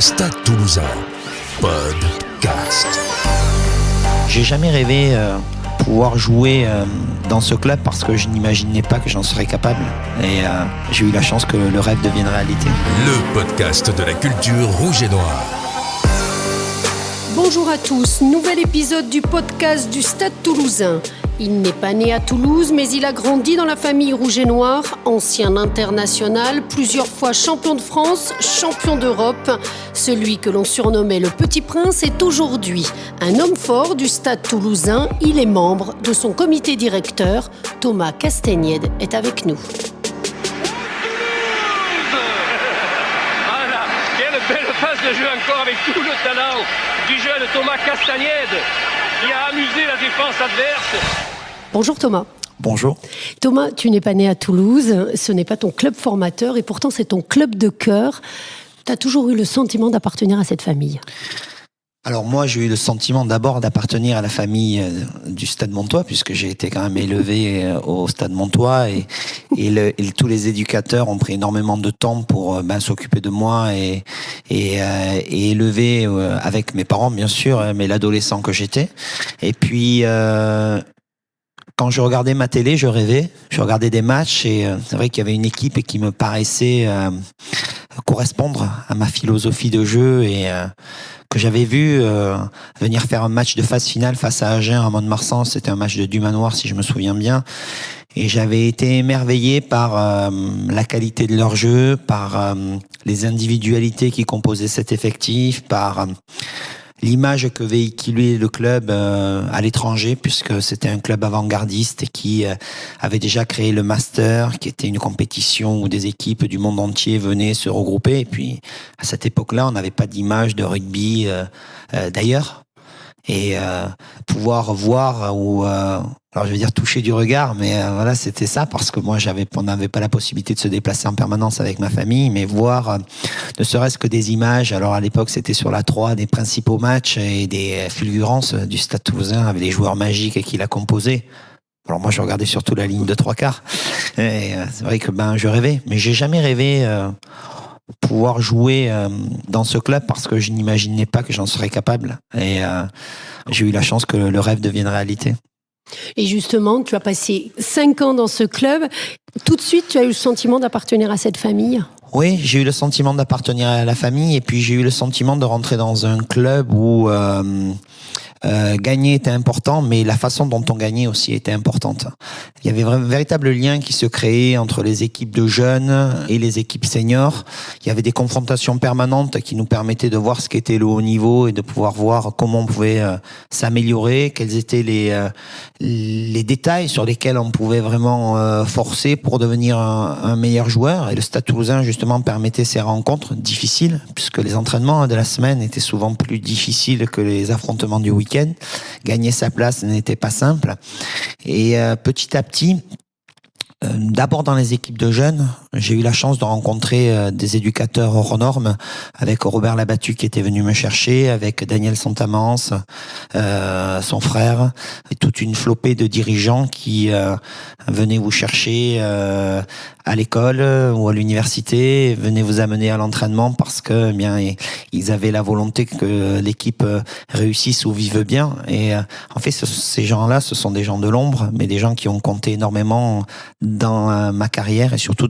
Stade Toulousain, podcast. J'ai jamais rêvé pouvoir jouer dans ce club parce que je n'imaginais pas que j'en serais capable. Et j'ai eu la chance que le rêve devienne réalité. Le podcast de la culture rouge et noire. Bonjour à tous, nouvel épisode du podcast du Stade Toulousain. Il n'est pas né à Toulouse, mais il a grandi dans la famille rouge et noire, ancien international, plusieurs fois champion de France, champion d'Europe. Celui que l'on surnommait le Petit Prince est aujourd'hui un homme fort du Stade Toulousain. Il est membre de son comité directeur. Thomas Castaignède est avec nous. Voilà, quelle belle phase de jeu encore avec tout le talent du jeune Thomas Castaignède qui a amusé la défense adverse. Bonjour Thomas. Bonjour. Thomas, tu n'es pas né à Toulouse, ce n'est pas ton club formateur et pourtant c'est ton club de cœur. Tu as toujours eu le sentiment d'appartenir à cette famille. Alors moi, j'ai eu le sentiment d'abord d'appartenir à la famille du Stade Montois, puisque j'ai été quand même élevé au Stade Montois et tous les éducateurs ont pris énormément de temps pour s'occuper de moi et élever avec mes parents, bien sûr, mais l'adolescent que j'étais. Et puis quand je regardais ma télé, je rêvais. Je regardais des matchs et c'est vrai qu'il y avait une équipe qui me paraissait correspondre à ma philosophie de jeu et que j'avais vu venir faire un match de phase finale face à Agen à Mont-de-Marsan. C'était un match de Dumanoir, si je me souviens bien. Et j'avais été émerveillé par la qualité de leur jeu, par les individualités qui composaient cet effectif, par l'image que véhiculait le club à l'étranger, puisque c'était un club avant-gardiste qui avait déjà créé le Master, qui était une compétition où des équipes du monde entier venaient se regrouper. Et puis, à cette époque-là, on n'avait pas d'image de rugby d'ailleurs. Et pouvoir voir ou alors je vais dire toucher du regard, mais voilà, c'était ça, parce que moi on n'avait pas la possibilité de se déplacer en permanence avec ma famille, mais voir ne serait-ce que des images. Alors à l'époque c'était sur la 3 des principaux matchs et des fulgurances du Stade Toulousain avec les joueurs magiques qui la composaient. Alors moi je regardais surtout la ligne de 3/4 et c'est vrai que je rêvais, mais j'ai jamais rêvé pouvoir jouer dans ce club parce que je n'imaginais pas que j'en serais capable. Et j'ai eu la chance que le rêve devienne réalité. Et justement, tu as passé 5 ans dans ce club. Tout de suite, tu as eu le sentiment d'appartenir à cette famille ? Oui, j'ai eu le sentiment d'appartenir à la famille et puis j'ai eu le sentiment de rentrer dans un club où gagner était important, mais la façon dont on gagnait aussi était importante. Il y avait un véritable lien qui se créait entre les équipes de jeunes et les équipes seniors. Il y avait des confrontations permanentes qui nous permettaient de voir ce qu'était le haut niveau et de pouvoir voir comment on pouvait s'améliorer, quels étaient les détails sur lesquels on pouvait vraiment forcer pour devenir un meilleur joueur. Et le Stade Toulousain, justement, permettait ces rencontres difficiles, puisque les entraînements de la semaine étaient souvent plus difficiles que les affrontements du week-end. Gagner sa place n'était pas simple. Et petit à petit, d'abord dans les équipes de jeunes, j'ai eu la chance de rencontrer des éducateurs hors normes, avec Robert Labattu qui était venu me chercher, avec Daniel Santamance, son frère, et toute une flopée de dirigeants qui venaient vous chercher à l'école ou à l'université, venaient vous amener à l'entraînement parce que ils avaient la volonté que l'équipe réussisse ou vive bien. Et en fait, ces gens-là, ce sont des gens de l'ombre, mais des gens qui ont compté énormément dans ma carrière et surtout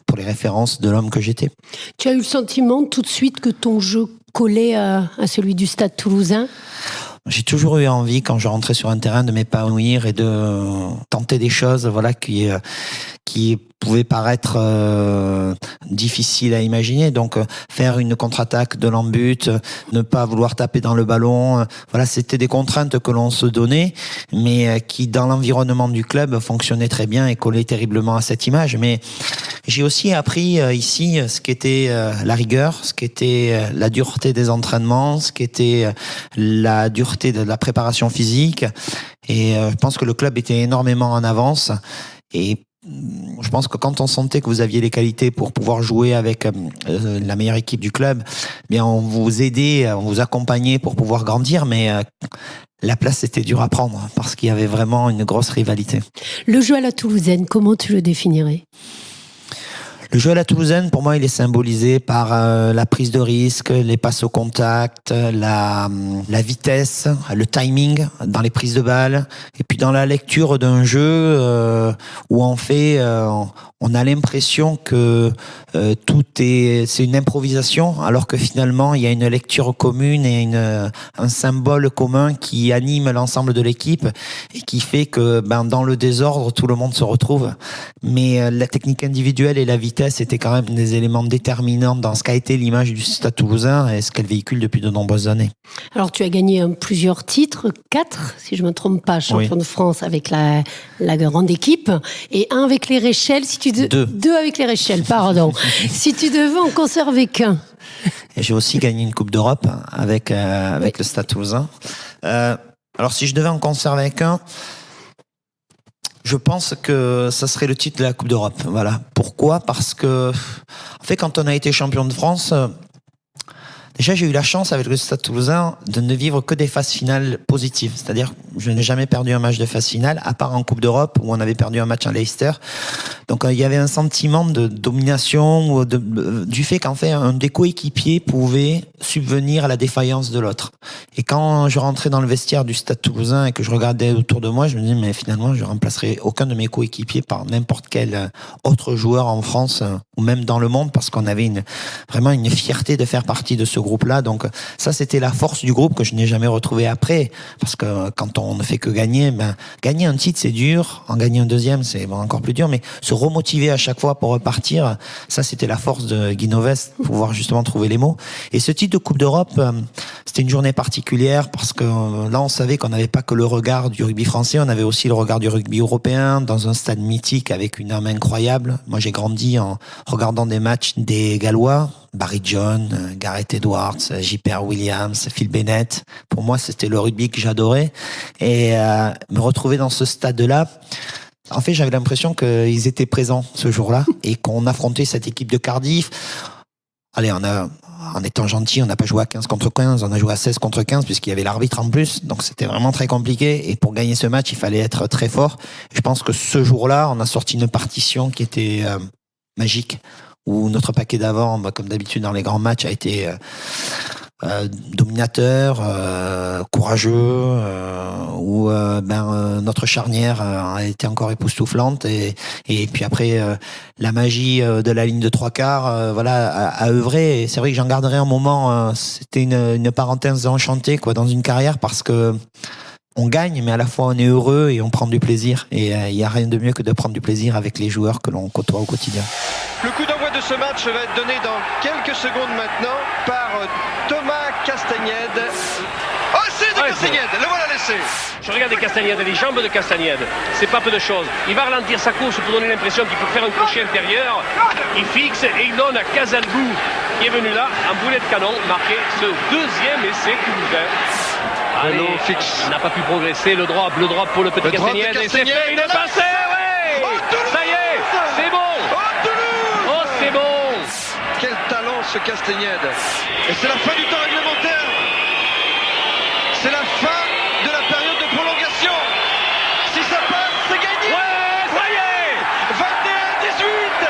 pour les références de l'homme que j'étais. Tu as eu le sentiment tout de suite que ton jeu collait à celui du Stade Toulousain ? J'ai toujours eu envie, quand je rentrais sur un terrain, de m'épanouir et de tenter des choses, voilà, qui pouvaient paraître difficiles à imaginer. Donc, faire une contre-attaque de l'en-but, ne pas vouloir taper dans le ballon, voilà, c'était des contraintes que l'on se donnait, mais qui, dans l'environnement du club, fonctionnaient très bien et collaient terriblement à cette image. Mais j'ai aussi appris ici ce qu'était la rigueur, ce qu'était la dureté des entraînements, ce qu'était la dureté de la préparation physique. Et je pense que le club était énormément en avance. Et je pense que quand on sentait que vous aviez les qualités pour pouvoir jouer avec la meilleure équipe du club, bien on vous aidait, on vous accompagnait pour pouvoir grandir, mais la place était dure à prendre parce qu'il y avait vraiment une grosse rivalité. Le jeu à la toulousaine, comment tu le définirais ? Le jeu à la toulousaine, pour moi, il est symbolisé par la prise de risque, les passes au contact, la vitesse, le timing dans les prises de balles, et puis dans la lecture d'un jeu où en fait on a l'impression que c'est une improvisation, alors que finalement il y a une lecture commune et un symbole commun qui anime l'ensemble de l'équipe et qui fait que dans le désordre tout le monde se retrouve. Mais la technique individuelle et la vitesse étaient quand même des éléments déterminants dans ce qu'a été l'image du Stade Toulousain et ce qu'elle véhicule depuis de nombreuses années. Alors tu as gagné plusieurs titres, 4 si je ne me trompe pas, champion de France avec la grande équipe, et 1 avec les Réchelles, deux avec les Réchelles, pardon. Si tu devais en conserver qu'un. Et j'ai aussi gagné une Coupe d'Europe avec le Stade Toulousain. Alors si je devais en conserver qu'un, je pense que ça serait le titre de la Coupe d'Europe. Voilà. Pourquoi ? Parce que, en fait, quand on a été champion de France, déjà, j'ai eu la chance avec le Stade Toulousain de ne vivre que des phases finales positives. C'est-à-dire, je n'ai jamais perdu un match de phase finale, à part en Coupe d'Europe où on avait perdu un match à Leicester. Donc, il y avait un sentiment de domination ou du fait qu'en fait, un des coéquipiers pouvait subvenir à la défaillance de l'autre. Et quand je rentrais dans le vestiaire du Stade Toulousain et que je regardais autour de moi, je me disais, mais finalement, je remplacerai aucun de mes coéquipiers par n'importe quel autre joueur en France ou même dans le monde, parce qu'on avait vraiment une fierté de faire partie de ce groupe-là. Donc ça, c'était la force du groupe que je n'ai jamais retrouvé après, parce que quand on ne fait que gagner, gagner un titre, c'est dur. En gagner un deuxième, c'est encore plus dur, mais se remotiver à chaque fois pour repartir, ça, c'était la force de Guy Novès, pouvoir justement trouver les mots. Et ce titre de Coupe d'Europe, c'était une journée particulière parce que là, on savait qu'on n'avait pas que le regard du rugby français, on avait aussi le regard du rugby européen dans un stade mythique avec une âme incroyable. Moi, j'ai grandi en regardant des matchs des Gallois, Barry John, Gareth Edwards, J.P.R. Williams, Phil Bennett. Pour moi, c'était le rugby que j'adorais. Et me retrouver dans ce stade-là, en fait, j'avais l'impression qu'ils étaient présents ce jour-là et qu'on affrontait cette équipe de Cardiff. Allez, en étant gentil, on n'a pas joué à 15 contre 15, on a joué à 16 contre 15 puisqu'il y avait l'arbitre en plus. Donc c'était vraiment très compliqué. Et pour gagner ce match, il fallait être très fort. Je pense que ce jour-là, on a sorti une partition qui était magique, où notre paquet d'avant, comme d'habitude dans les grands matchs, a été dominateur, courageux, où notre charnière a été encore époustouflante, et puis après la magie de la ligne de 3/4 a œuvré. Et c'est vrai que j'en garderai un moment, c'était une parenthèse enchantée dans une carrière, parce que on gagne, mais à la fois on est heureux et on prend du plaisir. Et il n'y a rien de mieux que de prendre du plaisir avec les joueurs que l'on côtoie au quotidien. Le coup d'envoi de ce match va être donné dans quelques secondes maintenant par Thomas Castagnède. Oh, c'est de Castagnède, le voilà laissé. Je regarde Castagnède, les jambes de Castagnède, c'est pas peu de choses. Il va ralentir sa course pour donner l'impression qu'il peut faire un crochet intérieur. Il fixe et il donne à Casalbou, qui est venu là, en boulet de canon, marquer ce deuxième essai toulousain. Allez, il n'a pas pu progresser, le drop pour le petit Castagnède, et c'est fait, il est passé, ouais. Ça y est, c'est bon. Oh, c'est bon. Quel talent ce Castagnède. Et c'est la fin du temps réglementaire. C'est la fin de la période de prolongation. Si ça passe, c'est gagné. Ouais, ça y est. 21-18.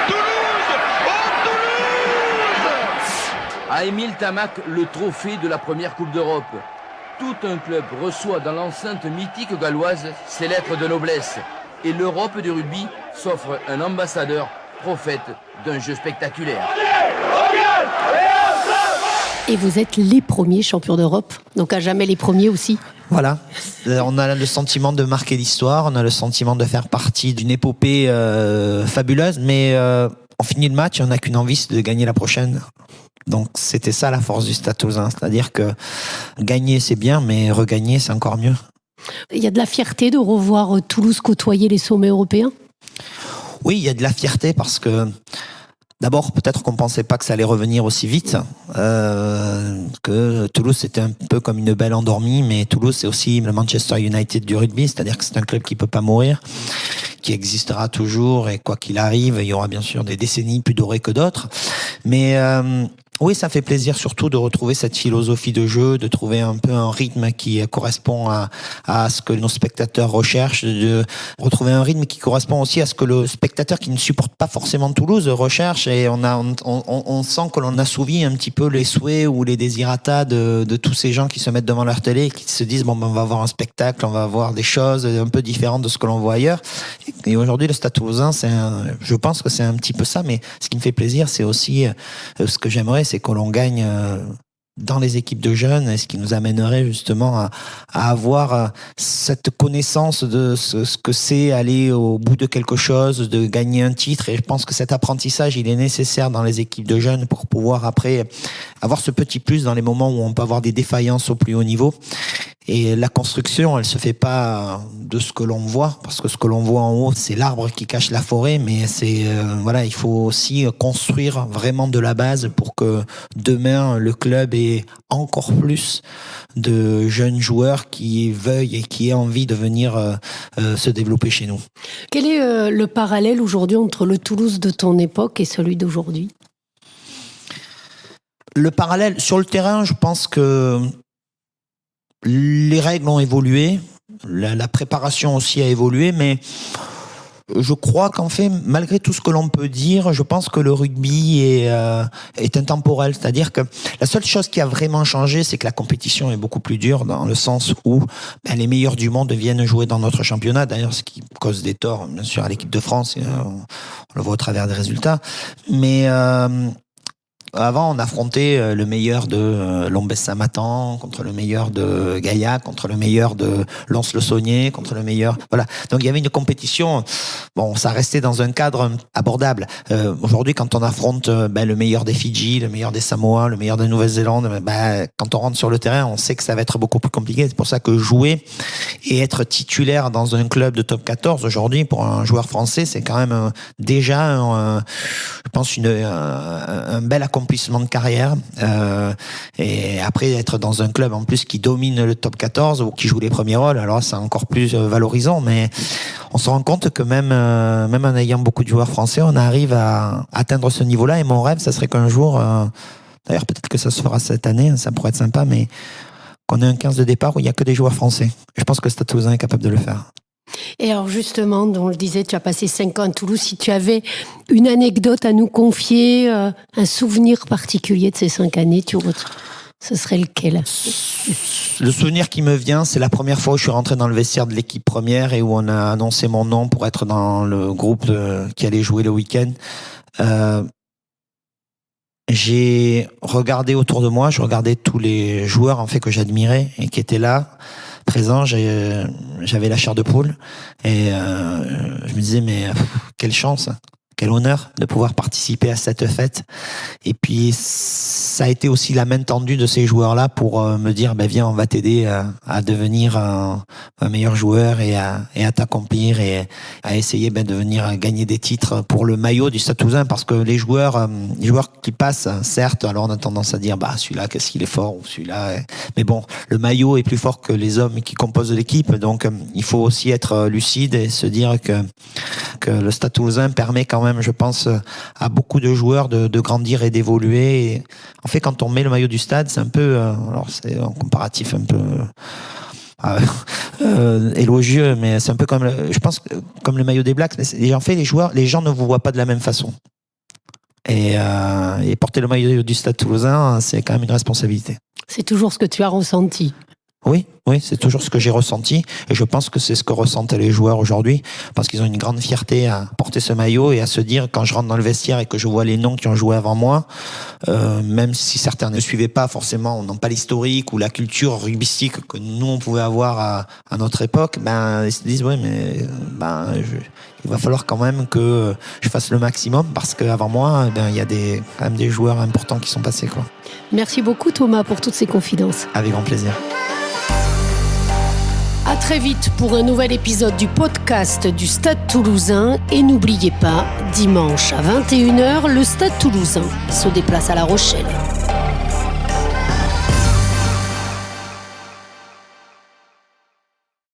Toulouse. Oh, Toulouse. À Émile Tamac, le trophée de la première Coupe d'Europe. Tout un club reçoit dans l'enceinte mythique galloise ses lettres de noblesse. Et l'Europe du rugby s'offre un ambassadeur, prophète d'un jeu spectaculaire. Et vous êtes les premiers champions d'Europe, donc à jamais les premiers aussi. Voilà, on a le sentiment de marquer l'histoire, on a le sentiment de faire partie d'une épopée fabuleuse, mais on finit le match et on n'a qu'une envie, c'est de gagner la prochaine. Donc c'était ça la force du Stade Toulousain, c'est-à-dire que gagner c'est bien, mais regagner c'est encore mieux. Il y a de la fierté de revoir Toulouse côtoyer les sommets européens ? Oui, il y a de la fierté parce que d'abord, peut-être qu'on ne pensait pas que ça allait revenir aussi vite, que Toulouse c'était un peu comme une belle endormie, mais Toulouse c'est aussi le Manchester United du rugby, c'est-à-dire que c'est un club qui ne peut pas mourir, qui existera toujours, et quoi qu'il arrive, il y aura bien sûr des décennies plus dorées que d'autres. Mais Oui, ça fait plaisir surtout de retrouver cette philosophie de jeu, de trouver un peu un rythme qui correspond à ce que nos spectateurs recherchent, de retrouver un rythme qui correspond aussi à ce que le spectateur qui ne supporte pas forcément Toulouse recherche. Et on sent que l'on assouvit un petit peu les souhaits ou les désirata de tous ces gens qui se mettent devant leur télé et qui se disent on va voir un spectacle, on va voir des choses un peu différentes de ce que l'on voit ailleurs. Et aujourd'hui, le Stade Toulousain, je pense que c'est un petit peu ça, mais ce qui me fait plaisir, c'est aussi ce que j'aimerais, c'est que l'on gagne dans les équipes de jeunes, et ce qui nous amènerait justement à avoir cette connaissance de ce que c'est aller au bout de quelque chose, de gagner un titre. Et je pense que cet apprentissage, il est nécessaire dans les équipes de jeunes pour pouvoir après avoir ce petit plus dans les moments où on peut avoir des défaillances au plus haut niveau. Et la construction, elle se fait pas de ce que l'on voit, parce que ce que l'on voit en haut, c'est l'arbre qui cache la forêt, mais il faut aussi construire vraiment de la base pour que demain le club ait encore plus de jeunes joueurs qui veuillent et qui aient envie de venir se développer chez nous. Quel est le parallèle aujourd'hui entre le Toulouse de ton époque et celui d'aujourd'hui ? Le parallèle sur le terrain, je pense que les règles ont évolué, la préparation aussi a évolué, mais je crois qu'en fait, malgré tout ce que l'on peut dire, je pense que le rugby est intemporel. C'est-à-dire que la seule chose qui a vraiment changé, c'est que la compétition est beaucoup plus dure, dans le sens où les meilleurs du monde viennent jouer dans notre championnat. D'ailleurs, ce qui cause des torts, bien sûr, à l'équipe de France, on le voit au travers des résultats. Mais avant, on affrontait le meilleur de Lombès-Saint-Matan contre le meilleur de Gaillac, contre le meilleur de Lons-le-Saunier, contre le meilleur... Voilà. Donc, il y avait une compétition. Bon, ça restait dans un cadre abordable. Aujourd'hui, quand on affronte le meilleur des Fidji, le meilleur des Samoa, le meilleur de Nouvelle-Zélande, quand on rentre sur le terrain, on sait que ça va être beaucoup plus compliqué. C'est pour ça que jouer et être titulaire dans un club de top 14, aujourd'hui, pour un joueur français, c'est quand même déjà, je pense, un bel accomplissement de carrière, et après être dans un club en plus qui domine le top 14 ou qui joue les premiers rôles, alors c'est encore plus valorisant. Mais on se rend compte que même en ayant beaucoup de joueurs français, on arrive à atteindre ce niveau-là. Et mon rêve, ça serait qu'un jour, d'ailleurs peut-être que ça se fera cette année, ça pourrait être sympa, mais qu'on ait un 15 de départ où il n'y a que des joueurs français. Je pense que le Stade Toulousain est capable de le faire. Et alors justement, on le disait, tu as passé 5 ans à Toulouse. Si tu avais une anecdote à nous confier, un souvenir particulier de ces 5 années, ce serait lequel ? Le souvenir qui me vient, c'est la première fois où je suis rentré dans le vestiaire de l'équipe première et où on a annoncé mon nom pour être dans le groupe qui allait jouer le week-end. J'ai regardé autour de moi, je regardais tous les joueurs en fait que j'admirais et qui étaient là, présents. J'avais la chair de poule et je me disais mais quelle chance, quel honneur de pouvoir participer à cette fête. Et puis ça a été aussi la main tendue de ces joueurs-là pour me dire viens, on va t'aider à devenir un meilleur joueur et à t'accomplir et à essayer de venir gagner des titres pour le maillot du Stade Toulousain. Parce que les joueurs qui passent, certes, alors on a tendance à dire celui-là qu'est-ce qu'il est fort, ou celui-là, mais bon, le maillot est plus fort que les hommes qui composent l'équipe. Donc il faut aussi être lucide et se dire que le Stade Toulousain permet quand même, je pense, à beaucoup de joueurs de grandir et d'évoluer. Et en fait, quand on met le maillot du stade, c'est un peu, alors c'est un comparatif un peu élogieux, mais c'est un peu comme, je pense, comme le maillot des Blacks. Mais en fait, les gens ne vous voient pas de la même façon. Et porter le maillot du Stade Toulousain, c'est quand même une responsabilité. C'est toujours ce que tu as ressenti. Oui, c'est toujours ce que j'ai ressenti et je pense que c'est ce que ressentent les joueurs aujourd'hui parce qu'ils ont une grande fierté à porter ce maillot et à se dire quand je rentre dans le vestiaire et que je vois les noms qui ont joué avant moi, même si certains ne suivaient pas forcément, n'ont pas l'historique ou la culture rugbystique que nous on pouvait avoir à notre époque, ils se disent il va falloir quand même que je fasse le maximum parce qu'avant moi, il y a quand même des joueurs importants qui sont passés, quoi. Merci beaucoup Thomas pour toutes ces confidences. Avec grand plaisir. À très vite pour un nouvel épisode du podcast du Stade Toulousain. Et n'oubliez pas, dimanche à 21h, le Stade Toulousain se déplace à La Rochelle.